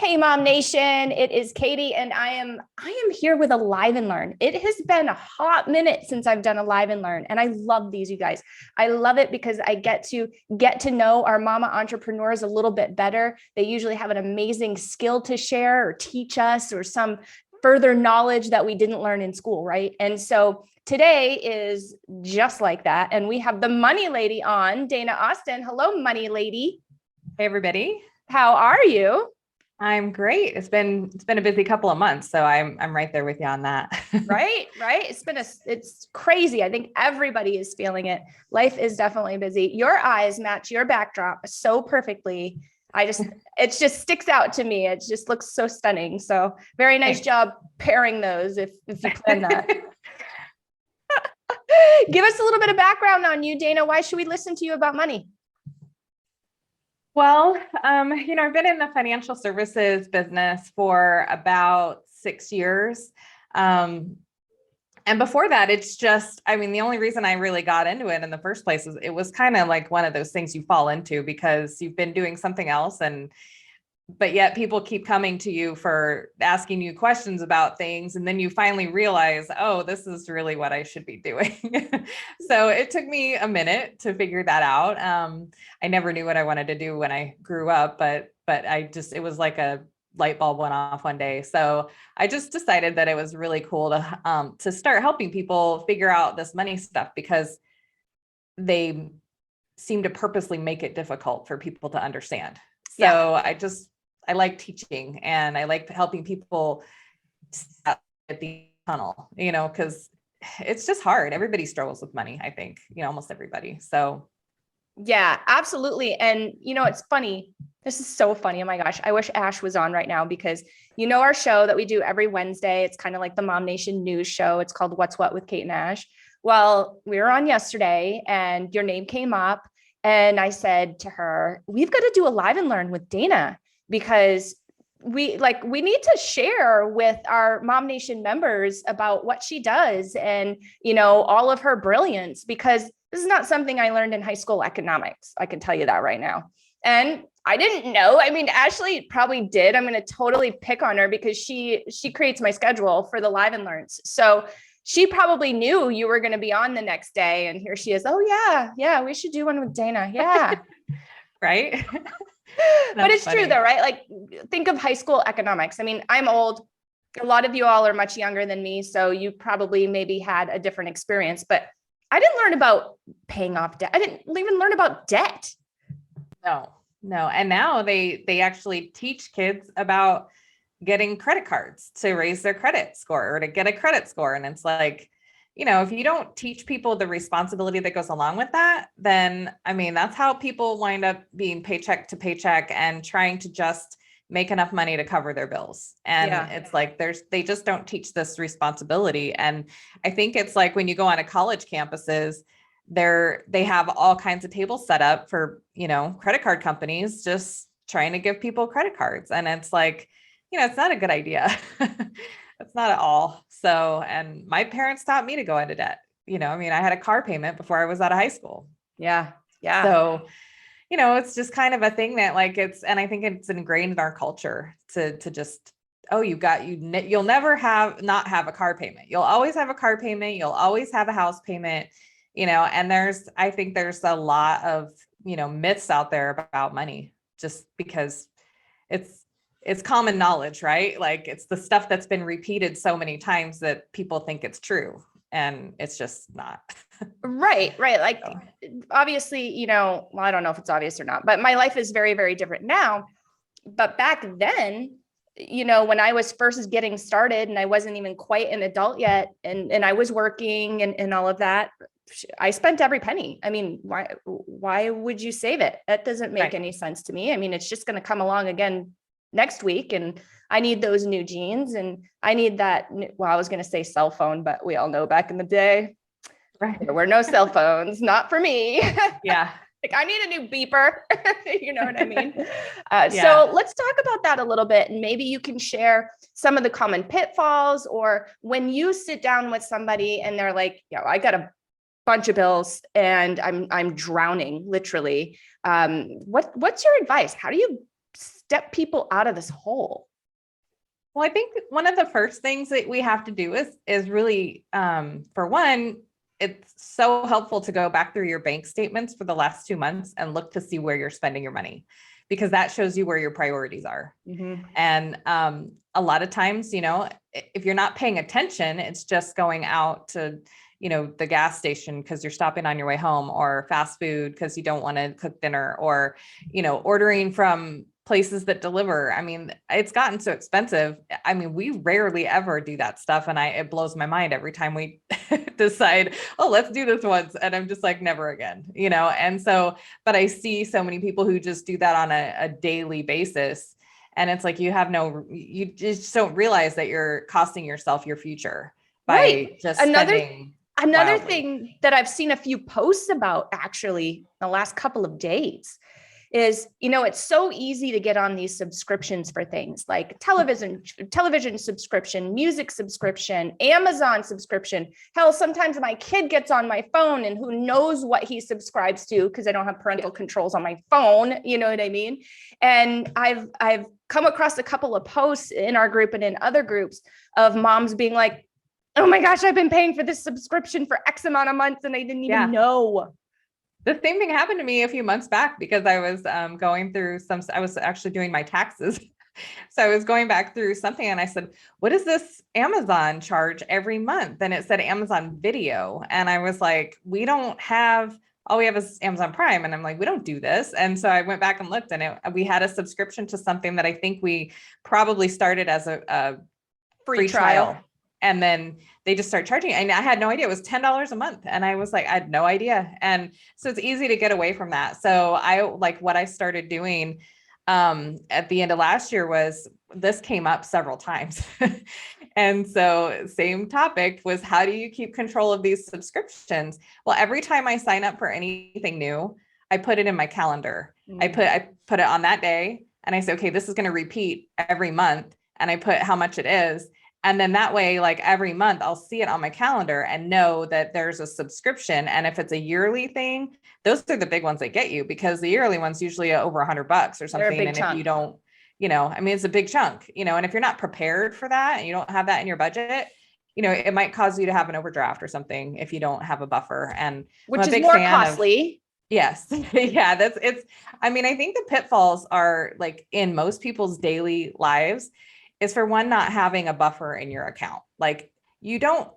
Hey, Mom Nation, it is Katie, and I am here with a live and learn. It has been a hot minute since I've done a live and learn, and I love these, you guys. I love it because I get to know our mama entrepreneurs a little bit better. They usually have an amazing skill to share or teach us, or some further knowledge that we didn't learn in school, right? And so today is just like that, and we have the money lady on, Dana Austin. Hello, money lady. Hey, everybody. How are you? I'm great. It's been a busy couple of months, so I'm right there with you on that. Right. It's crazy. I think everybody is feeling it. Life is definitely busy. Your eyes match your backdrop so perfectly. It just sticks out to me. It just looks so stunning. So very nice job pairing those if you plan that. Give us a little bit of background on you, Dana. Why should we listen to you about money? Well, I've been in the financial services business for about 6 years. And before that, the only reason I really got into it in the first place is it was kind of like one of those things you fall into because you've been doing something else, but yet people keep coming to you for asking you questions about things. And then you finally realize, oh, this is really what I should be doing. So it took me a minute to figure that out. I never knew what I wanted to do when I grew up, but it was like a light bulb went off one day. So I just decided that it was really cool to start helping people figure out this money stuff, because they seem to purposely make it difficult for people to understand. So yeah. I like teaching, and I like helping people at the tunnel, because it's just hard. Everybody struggles with money, I think, almost everybody. So yeah, absolutely. And it's funny. This is so funny. Oh my gosh. I wish Ash was on right now, because our show that we do every Wednesday, it's kind of like the MOMnation news show. It's called What's What with Kate and Ash. Well, we were on yesterday and your name came up, and I said to her, we've got to do a live and learn with Dana, because we need to share with our MOMnation members about what she does and, all of her brilliance, because this is not something I learned in high school economics. I can tell you that right now. And I didn't know. I mean, Ashley probably did. I'm going to totally pick on her because she creates my schedule for the live and learns. So she probably knew you were going to be on the next day. And here she is. Oh yeah, we should do one with Dana. Yeah. Right. But it's funny. True though, right? Like, think of high school economics. I mean, I'm old. A lot of you all are much younger than me. So you probably maybe had a different experience, but I didn't learn about paying off debt. I didn't even learn about debt. No. And now they actually teach kids about getting credit cards to raise their credit score or to get a credit score. And it's like, if you don't teach people the responsibility that goes along with that, then, that's how people wind up being paycheck to paycheck and trying to just make enough money to cover their bills. And it's like, they just don't teach this responsibility. And I think it's like when you go on to college campuses, they have all kinds of tables set up for, credit card companies just trying to give people credit cards. And it's like, it's not a good idea. It's not at all. So, and my parents taught me to go into debt. I had a car payment before I was out of high school. Yeah. So, it's just kind of a thing that and I think it's ingrained in our culture to just, you'll never not have a car payment. You'll always have a car payment. You'll always have a house payment, and I think there's a lot of, myths out there about money, just because it's common knowledge, right? Like, it's the stuff that's been repeated so many times that people think it's true, and it's just not. Right. Like, obviously, well, I don't know if it's obvious or not, but my life is very, very different now. But back then, when I was first getting started and I wasn't even quite an adult yet, and I was working and all of that, I spent every penny. I mean, why would you save it? That doesn't make any sense to me. I mean, it's just going to come along again next week, and I need those new jeans, and I need that. Well, I was going to say cell phone, but we all know back in the day, there were no cell phones, not for me. Yeah. Like, I need a new beeper. You know what I mean? So let's talk about that a little bit. And maybe you can share some of the common pitfalls, or when you sit down with somebody and they're like, I got a bunch of bills and I'm drowning, literally. What's your advice? How do you step people out of this hole? Well, I think one of the first things that we have to do is really, for one, it's so helpful to go back through your bank statements for the last 2 months and look to see where you're spending your money, because that shows you where your priorities are. Mm-hmm. And a lot of times, if you're not paying attention, it's just going out to, the gas station because you're stopping on your way home, or fast food because you don't want to cook dinner, or, ordering from places that deliver. I mean, it's gotten so expensive. I mean, we rarely ever do that stuff. And it blows my mind every time we decide, oh, let's do this once. And I'm just like, never again, And so, but I see so many people who just do that on a daily basis. And it's like, you just don't realize that you're costing yourself your future by just spending. Another wildly. thing that I've seen a few posts about actually the last couple of days is, it's so easy to get on these subscriptions for things like television subscription, music subscription, Amazon subscription. Hell, sometimes my kid gets on my phone and who knows what he subscribes to because I don't have parental controls on my phone. You know what I mean? And I've come across a couple of posts in our group and in other groups of moms being like, oh my gosh, I've been paying for this subscription for X amount of months and I didn't even know. The same thing happened to me a few months back because I was going through I was actually doing my taxes. So I was going back through something and I said, what does this Amazon charge every month? And it said Amazon Video. And I was like, all we have is Amazon Prime. And I'm like, we don't do this. And so I went back and looked, and we had a subscription to something that I think we probably started as a free trial. And then they just start charging. And I had no idea. It was $10 a month. And I was like, I had no idea. And so it's easy to get away from that. So what I started doing at the end of last year was, this came up several times. And so same topic was, how do you keep control of these subscriptions? Well, every time I sign up for anything new, I put it in my calendar. I put it on that day, and I say, okay, this is going to repeat every month. And I put how much it is. And then that way, like every month, I'll see it on my calendar and know that there's a subscription. And if it's a yearly thing, those are the big ones that get you, because the yearly one's usually over $100 or something. And chunk. if you don't, I mean, it's a big chunk, and if you're not prepared for that and you don't have that in your budget, it might cause you to have an overdraft or something if you don't have a buffer. And which is more costly. Yes. Yeah. I mean, I think the pitfalls are, like, in most people's daily lives, is, for one, not having a buffer in your account. Like, you don't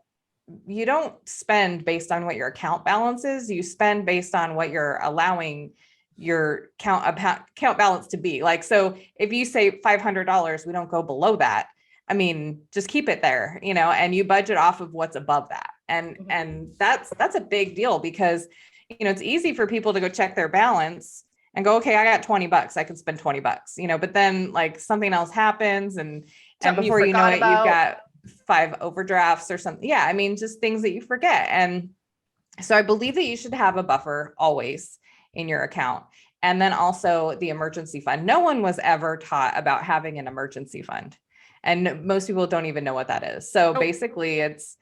spend based on what your account balance is. You spend based on what you're allowing your account balance to be. Like, so if you say $500, we don't go below that. I mean, just keep it there, and you budget off of what's above that. And that's a big deal, because, it's easy for people to go check their balance and go, okay, I got $20. I can spend $20, but then, like, something else happens, and before you know it, you've got 5 overdrafts or something. Yeah. I mean, just things that you forget. And so I believe that you should have a buffer always in your account. And then also the emergency fund. No one was ever taught about having an emergency fund, and most people don't even know what that is. So basically it's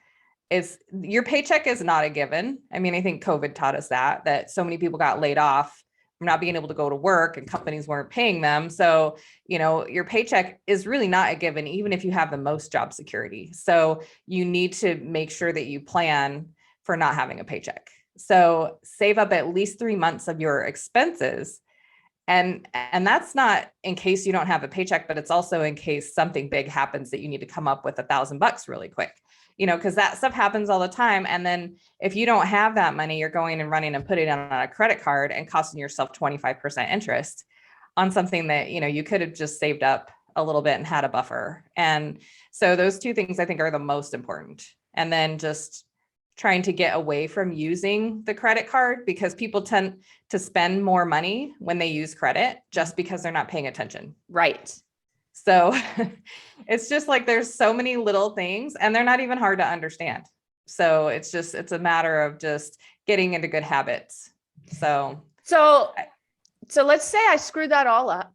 your paycheck is not a given. I mean, I think COVID taught us that so many people got laid off from not being able to go to work, and companies weren't paying them. So, your paycheck is really not a given, even if you have the most job security. So you need to make sure that you plan for not having a paycheck. So save up at least 3 months of your expenses. And that's not in case you don't have a paycheck, but it's also in case something big happens that you need to come up with $1,000 really quick, because that stuff happens all the time. And then if you don't have that money, you're going and running and putting it on a credit card and costing yourself 25% interest on something that, you could have just saved up a little bit and had a buffer. And so those two things I think are the most important. And then just trying to get away from using the credit card, because people tend to spend more money when they use credit just because they're not paying attention. Right. So it's just like, there's so many little things, and they're not even hard to understand. So it's a matter of just getting into good habits. So let's say I screwed that all up.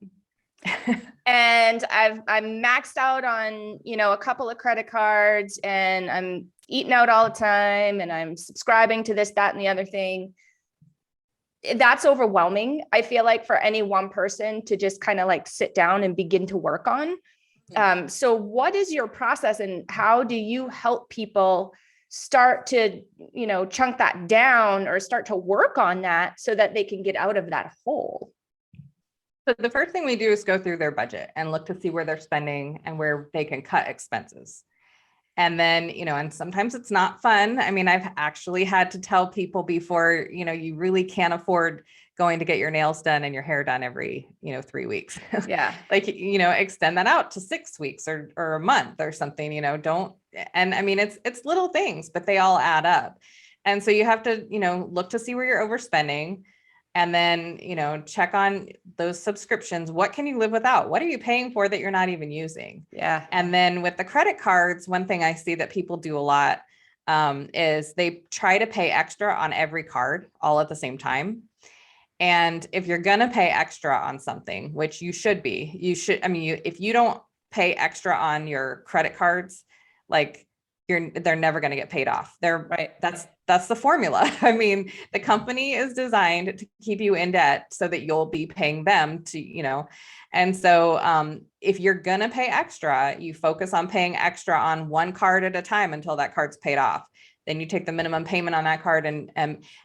And I'm maxed out on, a couple of credit cards, and I'm eating out all the time, and I'm subscribing to this, that, and the other thing. that's overwhelming. I feel like for any one person to just kind of like sit down and begin to work on. So what is your process and how do you help people start to, chunk that down or start to work on that so that they can get out of that hole? So the first thing we do is go through their budget and look to see where they're spending and where they can cut expenses. And then, and sometimes it's not fun. I mean, I've actually had to tell people before, you really can't afford going to get your nails done and your hair done every, 3 weeks. Yeah. Like, extend that out to 6 weeks or a month or something, don't. And I mean, it's little things, but they all add up. And so you have to, look to see where you're overspending. And then, check on those subscriptions. What can you live without? What are you paying for that you're not even using? Yeah. And then with the credit cards, one thing I see that people do a lot is they try to pay extra on every card all at the same time. And if you're going to pay extra on something, which you should, if you don't pay extra on your credit cards, like they're never going to get paid off. Right. That's the formula. I mean, the company is designed to keep you in debt so that you'll be paying them to, and so if you're going to pay extra, you focus on paying extra on one card at a time until that card's paid off. Then you take the minimum payment on that card. And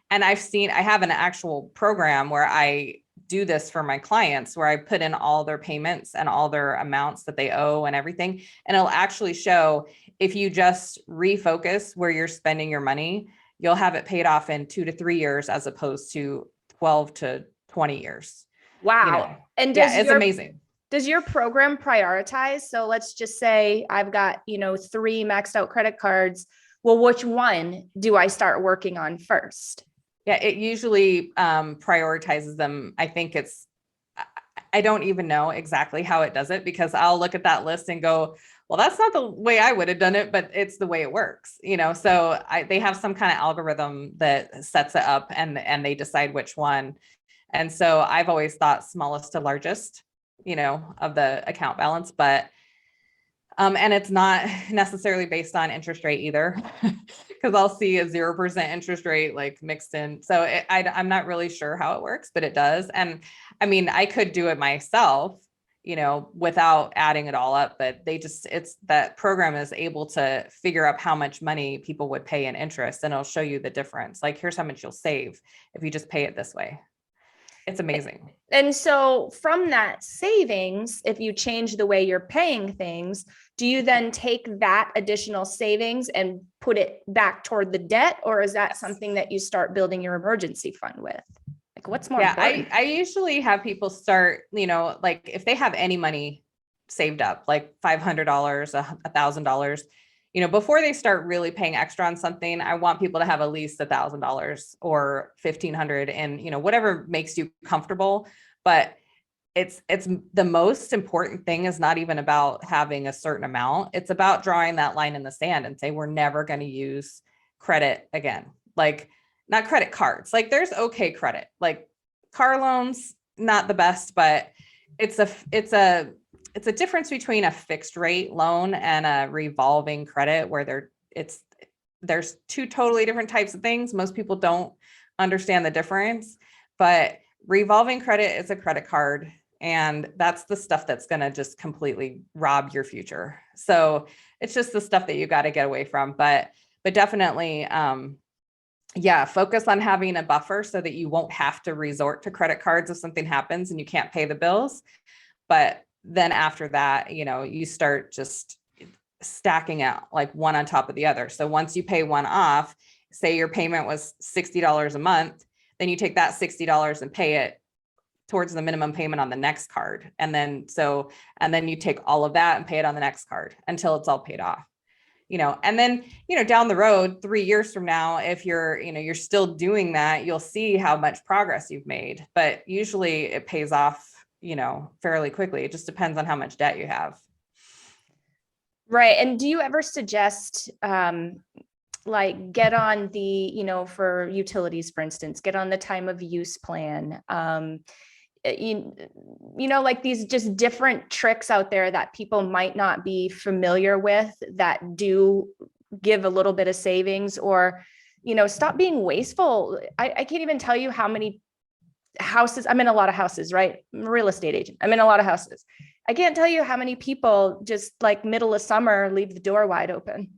I have an actual program where I do this for my clients, where I put in all their payments and all their amounts that they owe and everything. And it'll actually show if you just refocus where you're spending your money, you'll have it paid off in 2 to 3 years, as opposed to 12 to 20 years. Wow. And it's amazing. Does your program prioritize? So let's just say I've got, 3 maxed out credit cards. Well, which one do I start working on first? Yeah, it usually prioritizes them. I don't even know exactly how it does it, because I'll look at that list and go, well, that's not the way I would have done it, but it's the way it works, so they have some kind of algorithm that sets it up and they decide which one. And so I've always thought smallest to largest, of the account balance, but and it's not necessarily based on interest rate either, because I'll see a 0% interest rate like mixed in. So I'm not really sure how it works, but it does. And I mean, I could do it myself, without adding it all up, but that program is able to figure out how much money people would pay in interest, and it'll show you the difference. Like, here's how much you'll save if you just pay it this way. It's amazing. And so from that savings, if you change the way you're paying things, do you then take that additional savings and put it back toward the debt? Or is that something that you start building your emergency fund with? Like, what's more important? I usually have people start, like if they have any money saved up, like $500, $1,000, before they start really paying extra on something, I want people to have at least $1,000 or $1,500, and whatever makes you comfortable. But it's the most important thing is not even about having a certain amount. It's about drawing that line in the sand and say, we're never going to use credit again. Like, not credit cards. Like, there's okay credit, like car loans, not the best, but it's a difference between a fixed rate loan and a revolving credit, where there's 2 totally different types of things. Most people don't understand the difference, but revolving credit is a credit card, and that's the stuff that's going to just completely rob your future. So it's just the stuff that you got to get away from, but definitely, focus on having a buffer so that you won't have to resort to credit cards if something happens and you can't pay the bills. But then after that, you start just stacking out like one on top of the other. So once you pay one off, say your payment was $60 a month, then you take that $60 and pay it towards the minimum payment on the next card. And then you take all of that and pay it on the next card until it's all paid off. And then, down the road, 3 years from now, if you're still doing that, you'll see how much progress you've made. But usually it pays off, fairly quickly. It just depends on how much debt you have. Right. And do you ever suggest, like, get on the, for utilities, for instance, get on the time of use plan? Like these just different tricks out there that people might not be familiar with that do give a little bit of savings, or, stop being wasteful. I can't even tell you how many houses. I'm in a lot of houses, right? I'm a real estate agent. I'm in a lot of houses. I can't tell you how many people just like middle of summer leave the door wide open.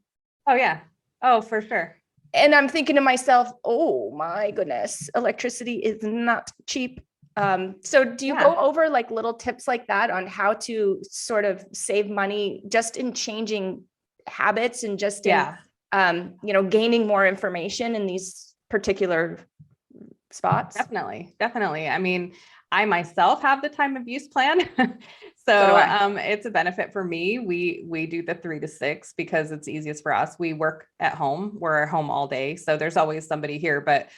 Oh yeah. Oh, for sure. And I'm thinking to myself, oh my goodness, electricity is not cheap. So do you go over like little tips like that on how to sort of save money just in changing habits and just in, gaining more information in these particular spots? Definitely. I mean, I myself have the time of use plan. So it's a benefit for me. We do the 3 to 6 because it's easiest for us. We work at home. We're at home all day. So there's always somebody here, but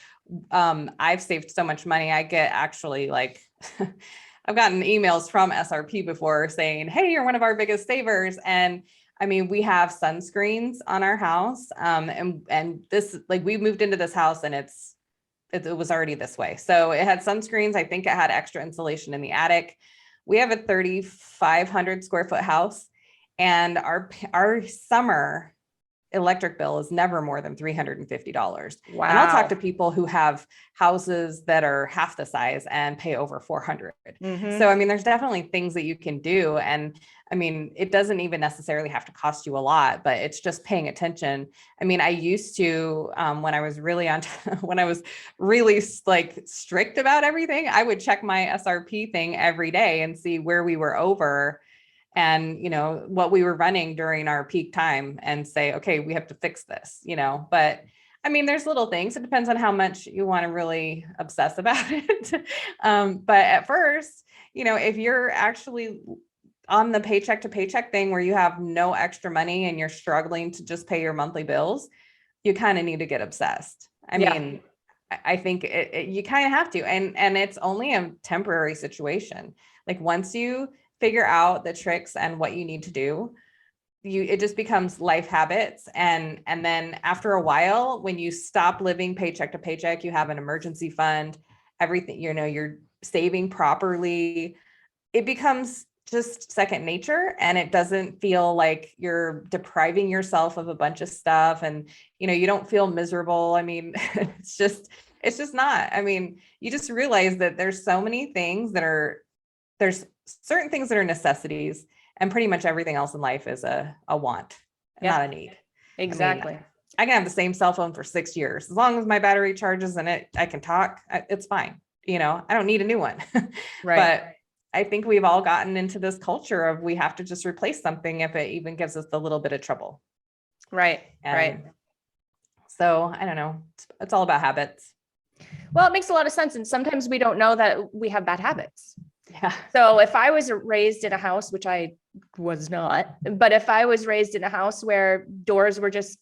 I've saved so much money. I get actually like, I've gotten emails from SRP before saying, hey, you're one of our biggest savers. And I mean, we have sunscreens on our house. And this, like, we moved into this house and it was already this way. So it had sunscreens. I think it had extra insulation in the attic. We have a 3,500 square foot house, and our summer electric bill is never more than $350. Wow. And I'll talk to people who have houses that are half the size and pay over 400. So, I mean, there's definitely things that you can do. And I mean, it doesn't even necessarily have to cost you a lot, but it's just paying attention. I mean, I used to, when I was really when I was really like strict about everything, I would check my SRP thing every day and see where we were over and, you know, what we were running during our peak time and say, okay, we have to fix this, you know. But I mean, there's little things. It depends on how much you want to really obsess about it. But at first, you know, if you're actually on the paycheck to paycheck thing where you have no extra money and you're struggling to just pay your monthly bills, you kind of need to get obsessed. I mean, I think you kind of have to, and it's only a temporary situation. Like once you figure out the tricks and what you need to do, it just becomes life habits. And then after a while, when you stop living paycheck to paycheck, you have an emergency fund, everything, you know, you're saving properly, it becomes just second nature, and it doesn't feel like you're depriving yourself of a bunch of stuff, and you know, you don't feel miserable. I mean, it's just not. I mean, you just realize that there's so many things there's certain things that are necessities, and pretty much everything else in life is a want, not a need. Exactly. I mean, I can have the same cell phone for 6 years. As long as my battery charges and I can talk, it's fine. You know, I don't need a new one. Right. But I think we've all gotten into this culture of we have to just replace something if it even gives us a little bit of trouble. Right. So I don't know. It's all about habits. Well, it makes a lot of sense. And sometimes we don't know that we have bad habits. Yeah. So if I was raised in a house, which I was not, but if I was raised in a house where doors were just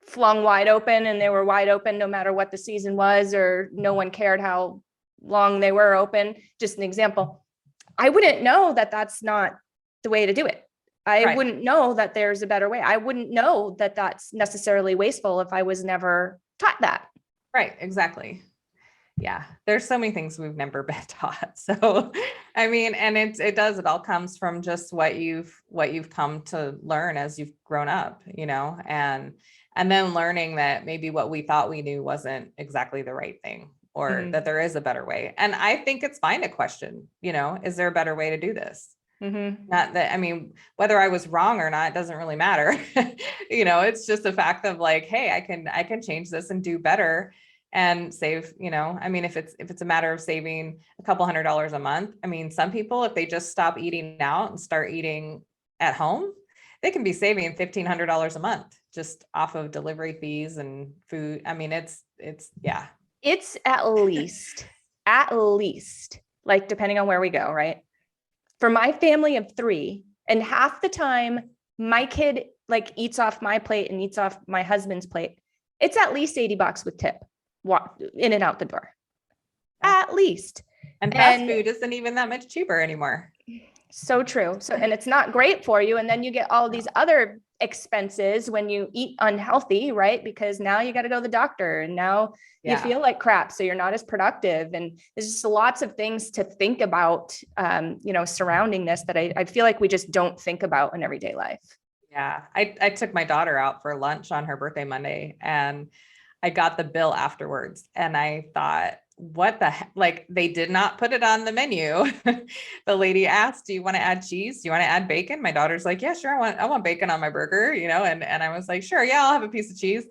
flung wide open and they were wide open no matter what the season was, or no one cared how long they were open, just an example, I wouldn't know that that's not the way to do it. I wouldn't know that there's a better way. I wouldn't know that that's necessarily wasteful if I was never taught that. Right. Exactly. Yeah, there's so many things we've never been taught. So, I mean, and it all comes from just what you've come to learn as you've grown up, you know, and then learning that maybe what we thought we knew wasn't exactly the right thing, or that there is a better way. And I think it's fine to question, you know, is there a better way to do this? Not that, I mean, whether I was wrong or not, doesn't really matter. You know, it's just a fact of like, hey, I can change this and do better and save, you know, I mean, if it's a matter of saving a couple $100s a month, I mean, some people, if they just stop eating out and start eating at home, they can be saving $1,500 a month just off of delivery fees and food. I mean, it's at least like, depending on where we go, right? For my family of 3, and half the time my kid like eats off my plate and eats off my husband's plate, it's at least $80 with tip. Walk in and out the door, at least. And fast food isn't even that much cheaper anymore. So true. So, and it's not great for you. And then you get all these other expenses when you eat unhealthy, right? Because now you got to go to the doctor, and now you feel like crap. So you're not as productive. And there's just lots of things to think about, you know, surrounding this that I feel like we just don't think about in everyday life. Yeah. I took my daughter out for lunch on her birthday Monday, and I got the bill afterwards, and I thought, what the heck? Like, they did not put it on the menu. The lady asked, do you want to add cheese? Do you want to add bacon? My daughter's like, yeah, sure. I want bacon on my burger, and I was like, sure. Yeah, I'll have a piece of cheese.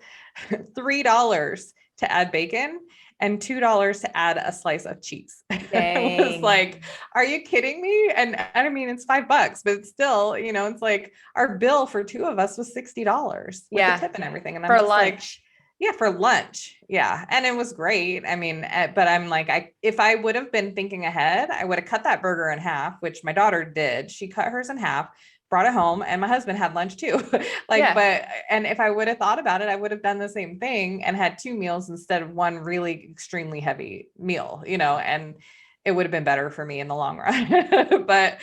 $3 to add bacon and $2 to add a slice of cheese. I was Dang. like, are you kidding me? And I mean, it's $5, but still, it's like our bill for two of us was $60 with the tip and everything. And I'm For just lunch. like, yeah, for lunch. Yeah. And it was great. I mean, but I'm like, if I would have been thinking ahead, I would have cut that burger in half, which my daughter did. She cut hers in half, brought it home, and my husband had lunch too. And if I would have thought about it, I would have done the same thing and had two meals instead of one really extremely heavy meal, and it would have been better for me in the long run. But,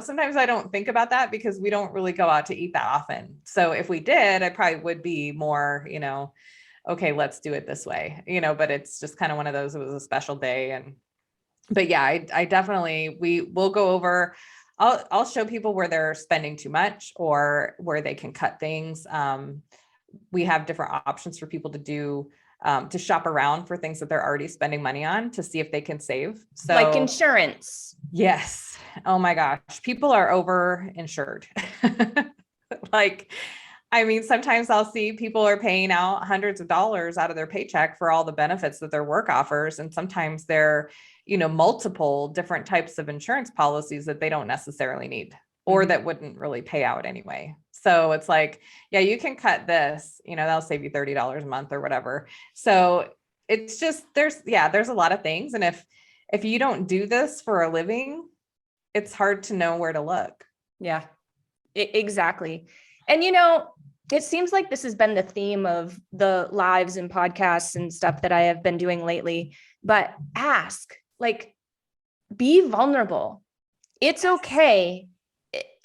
sometimes I don't think about that because we don't really go out to eat that often. So if we did, I probably would be more, okay, let's do it this way, but it's just kind of one of those, it was a special day. But yeah, I definitely, we will go over, I'll show people where they're spending too much or where they can cut things. We have different options for people to do, to shop around for things that they're already spending money on to see if they can save. So like insurance. Yes. Oh my gosh. People are over insured. Like, I mean, sometimes I'll see people are paying out hundreds of dollars out of their paycheck for all the benefits that their work offers. And sometimes they're, multiple different types of insurance policies that they don't necessarily need or that wouldn't really pay out anyway. So it's like, yeah, you can cut this, that'll save you $30 a month or whatever. So it's just, there's a lot of things. And if you don't do this for a living, it's hard to know where to look. Yeah, exactly. And, it seems like this has been the theme of the lives and podcasts and stuff that I have been doing lately, but be vulnerable. It's okay.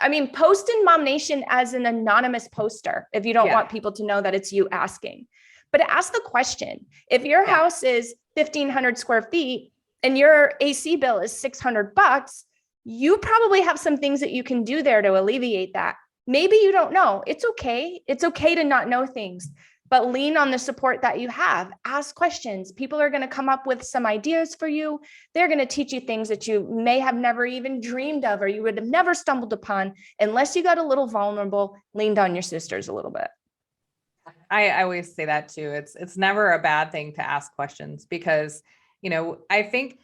I mean, post in MOMnation as an anonymous poster if you don't want people to know that it's you asking, but ask the question. If your house is 1,500 square feet and your AC bill is $600, you probably have some things that you can do there to alleviate that. Maybe you don't know. It's okay. It's okay to not know things, but lean on the support that you have. Ask questions. People are going to come up with some ideas for you. They're going to teach you things that you may have never even dreamed of, or you would have never stumbled upon unless you got a little vulnerable, leaned on your sisters a little bit. I always say that too. It's never a bad thing to ask questions because, I think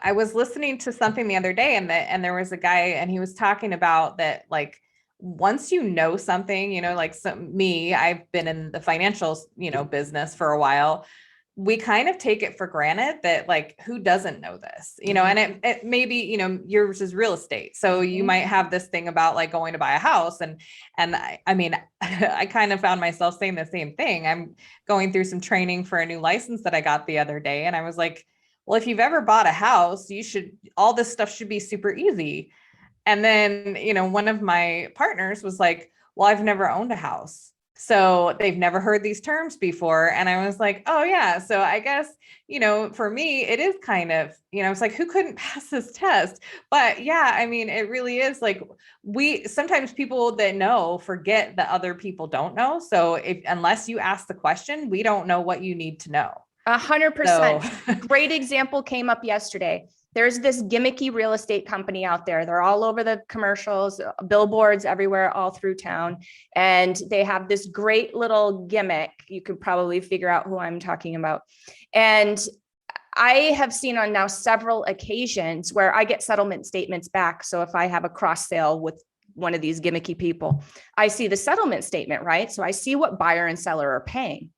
I was listening to something the other day and there was a guy and he was talking about that, like, once you know something, I've been in the financial, business for a while. We kind of take it for granted that, like, who doesn't know this, and it maybe, yours is real estate. So you might have this thing about like going to buy a house. And I mean, I kind of found myself saying the same thing. I'm going through some training for a new license that I got the other day. And I was like, well, if you've ever bought a house, all this stuff should be super easy. And then, one of my partners was like, well, I've never owned a house. So they've never heard these terms before. And I was like, oh yeah. So I guess, for me, it is kind of, it's like, who couldn't pass this test? But yeah, I mean, it really is like sometimes people that know forget that other people don't know. So unless you ask the question, we don't know what you need to know. 100%. Great example came up yesterday. There's this gimmicky real estate company out there. They're all over the commercials, billboards everywhere, all through town. And they have this great little gimmick. You could probably figure out who I'm talking about. And I have seen on now several occasions where I get settlement statements back. So if I have a cross sale with one of these gimmicky people, I see the settlement statement, right? So I see what buyer and seller are paying.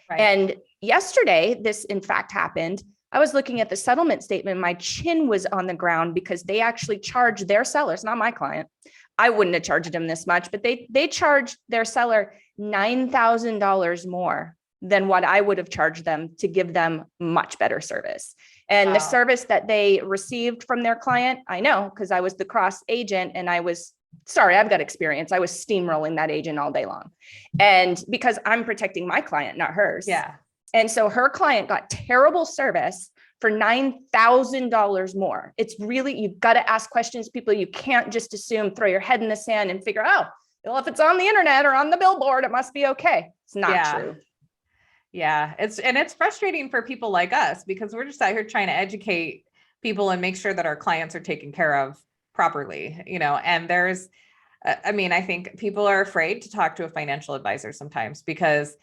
Right. And yesterday, this in fact happened. I was looking at the settlement statement. My chin was on the ground because they actually charged their sellers, not my client. I wouldn't have charged them this much, but they charged their seller $9,000 more than what I would have charged them to give them much better service. And the service that they received from their client, I know, because I was the cross agent and I've got experience. I was steamrolling that agent all day long. And because I'm protecting my client, not hers. Yeah. And so her client got terrible service for $9,000 more. It's really, you've got to ask questions, people. You can't just assume, throw your head in the sand and figure out, well, if it's on the internet or on the billboard, it must be okay. It's not true. Yeah, it's frustrating for people like us because we're just out here trying to educate people and make sure that our clients are taken care of properly, and I mean, I think people are afraid to talk to a financial advisor sometimes because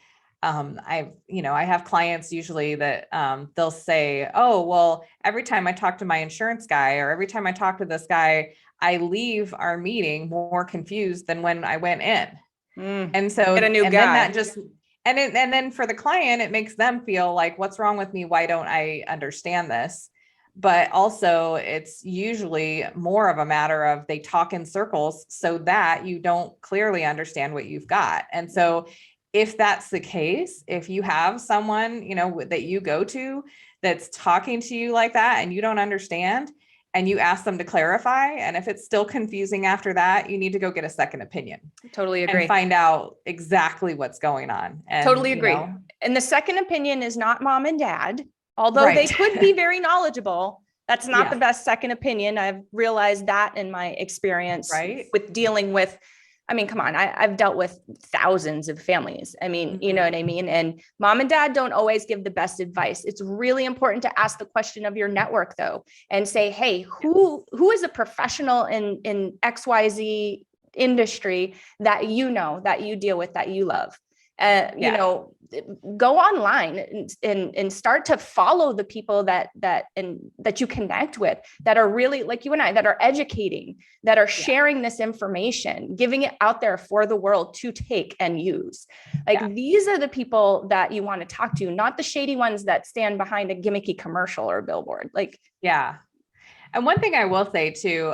I have clients usually that they'll say, oh, well, every time I talk to my insurance guy or every time I talk to this guy, I leave our meeting more confused than when I went in. And so, Get a new and guy. then that just, and then for the client, it makes them feel like, what's wrong with me? Why don't I understand this? But also it's usually more of a matter of they talk in circles so that you don't clearly understand what you've got. And so if that's the case, if you have someone, that you go to that's talking to you like that and you don't understand, and you ask them to clarify, and if it's still confusing after that, you need to go get a second opinion. Totally agree. And find out exactly what's going on. And, totally agree. And the second opinion is not mom and dad, although Right. they could be very knowledgeable. That's not Yeah. the best second opinion. I've realized that in my experience Right. with dealing with, I mean, come on, I've dealt with thousands of families. I mean, you know what I mean? And mom and dad don't always give the best advice. It's really important to ask the question of your network though, and say, hey, who is a professional in XYZ industry that that you deal with, that you love? Go online and start to follow the people that you connect with, that are really like you and I, that are educating, that are sharing this information, giving it out there for the world to take and use. These are the people that you want to talk to, not the shady ones that stand behind a gimmicky commercial or a billboard. Yeah. And one thing I will say too,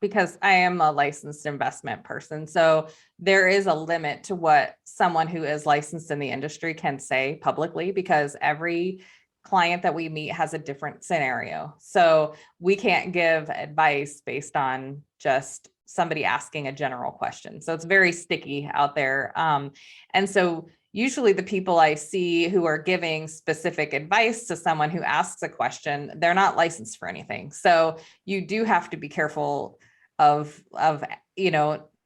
because I am a licensed investment person, so there is a limit to what someone who is licensed in the industry can say publicly, because every client that we meet has a different scenario. So we can't give advice based on just somebody asking a general question. So it's very sticky out there. And so usually the people I see who are giving specific advice to someone who asks a question, they're not licensed for anything. So you do have to be careful of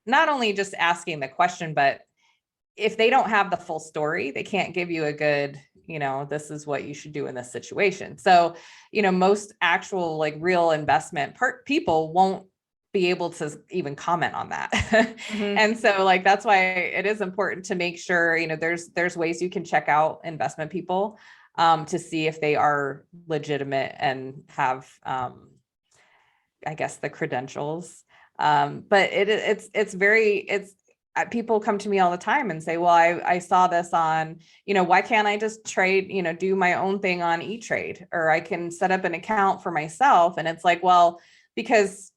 not only just asking the question, but if they don't have the full story, they can't give you a good, this is what you should do in this situation. So, most actual real investment people won't be able to even comment on that. And so that's why it is important to make sure, there's ways you can check out investment people to see if they are legitimate and have, I guess, the credentials. But it's people come to me all the time and say, well, I saw this on, why can't I just trade, do my own thing on E-Trade, or I can set up an account for myself. And it's like, well, because,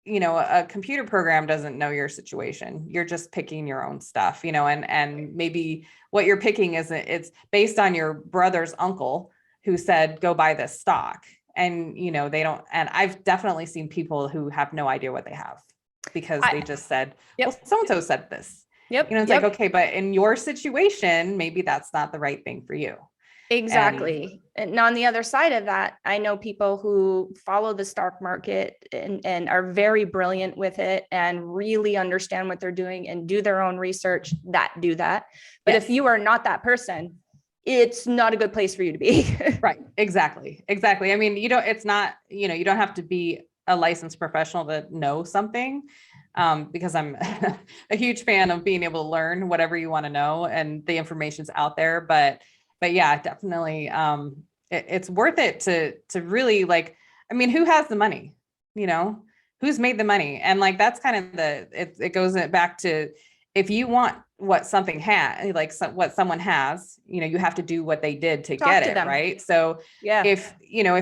a computer program doesn't know your situation. You're just picking your own stuff, and maybe what you're picking it's based on your brother's uncle who said, go buy this stock. And, they don't, and I've definitely seen people who have no idea what they have because they just said, well, so-and-so said this. It's like, okay, but in your situation, maybe that's not the right thing for you. Exactly. And on the other side of that, I know people who follow the stock market and are very brilliant with it and really understand what they're doing and do their own research that do that. But if you are not that person, it's not a good place for you to be. Right. Exactly. I mean, you don't have to be a licensed professional to know something, because I'm a huge fan of being able to learn whatever you want to know, and the information's out there. But yeah, definitely, it's worth it to really I mean, who has the money, who's made the money? And that's kind of it goes back to, if you want what something has, what someone has, you have to do what they did to get it, right? So if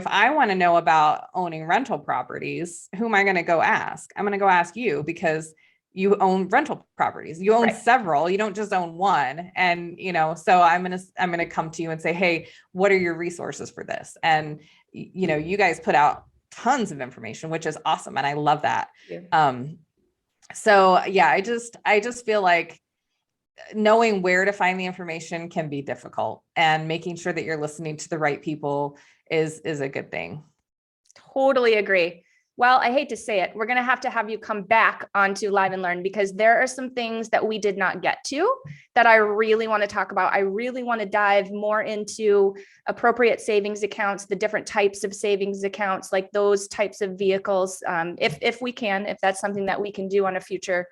I want to know about owning rental properties, who am I going to go ask? I'm going to go ask you, because you own rental properties. You own several, you don't just own one. And, so I'm going to come to you and say, hey, what are your resources for this? And, you guys put out tons of information, which is awesome. And I love that. So yeah, I just feel like knowing where to find the information can be difficult, and making sure that you're listening to the right people is a good thing. Totally agree. Well, I hate to say it. We're going to have you come back onto Live and Learn because there are some things that we did not get to that I really want to talk about. I really want to dive more into appropriate savings accounts, the different types of savings accounts, like those types of vehicles. If we can, if that's something that we can do on a future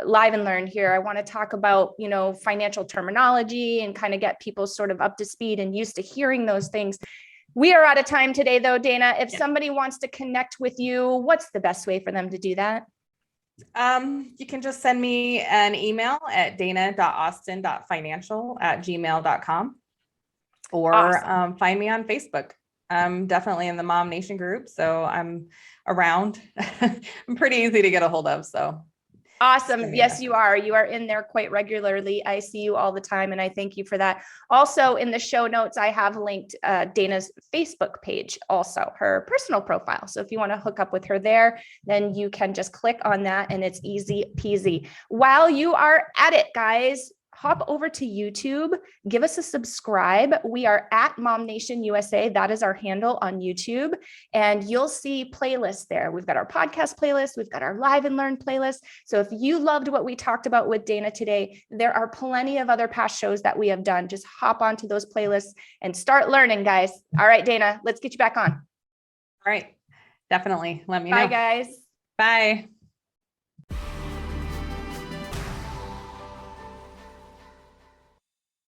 Live and Learn here. I want to talk about, financial terminology and kind of get people sort of up to speed and used to hearing those things. We are out of time today, though, Dana. If somebody wants to connect with you, what's the best way for them to do that? You can just send me an email at dana.austin.financial@gmail.com or Awesome. find me on Facebook. I'm definitely in the MOMnation group, so I'm around. I'm pretty easy to get a hold of, so. Awesome. Yes, you are. You are in there quite regularly. I see you all the time, and I thank you for that. Also, in the show notes, I have linked Dana's Facebook page, also her personal profile. So if you want to hook up with her there, then you can just click on that, and it's easy peasy. While you are at it, guys, hop over to YouTube, give us a subscribe. We are at MOMnation USA. That is our handle on YouTube. And you'll see playlists there. We've got our podcast playlist. We've got our Live and Learn playlist. So if you loved what we talked about with Dana today, there are plenty of other past shows that we have done. Just hop onto those playlists and start learning, guys. All right, Dana, let's get you back on. All right. Definitely. Let me know. Bye, guys. Bye.